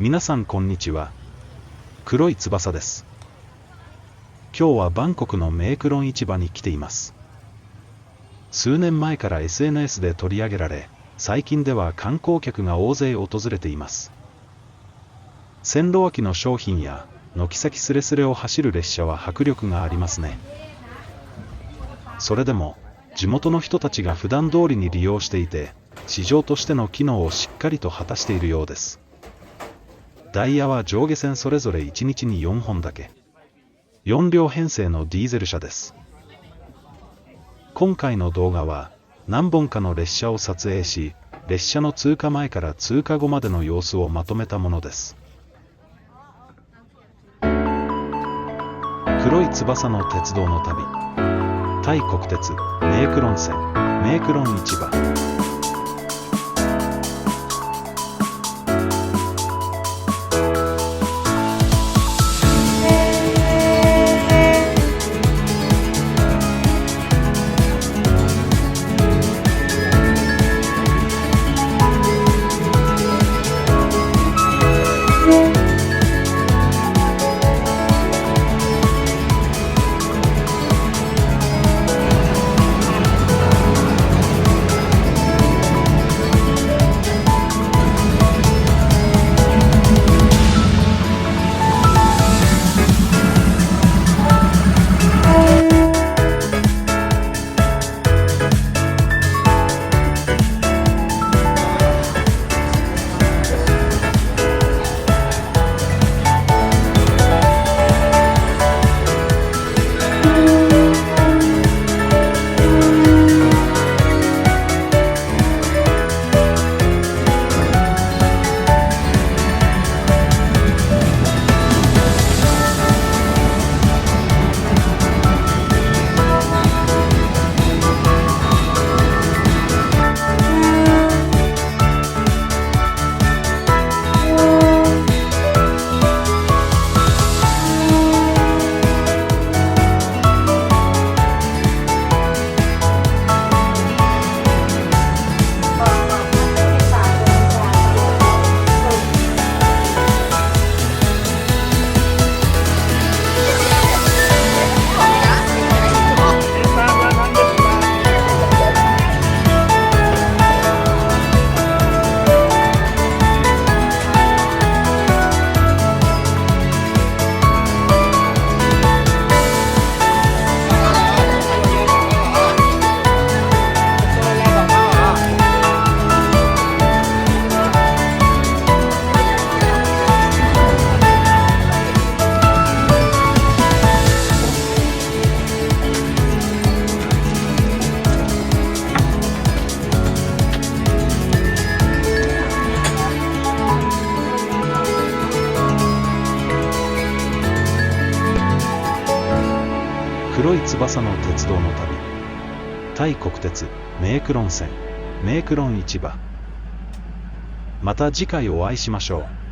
皆さんこんにちは。黒い翼です。今日はバンコクのメークロン市場に来ています。数年前から SNS で取り上げられ、最近では観光客が大勢訪れています。線路脇の商品や軒先すれすれを走る列車は迫力がありますね。それでも地元の人たちが普段通りに利用していて、市場としての機能をしっかりと果たしているようです。ダイヤは上下線それぞれ1日に4本だけ。4両編成のディーゼル車です。今回の動画は何本かの列車を撮影し、列車の通過前から通過後までの様子をまとめたものです。黒い翼の鉄道の旅。タイ国鉄、メークロン線、メークロン市場。黒い翼の鉄道の旅。タイ国鉄、メークロン線、メークロン市場。また次回お会いしましょう。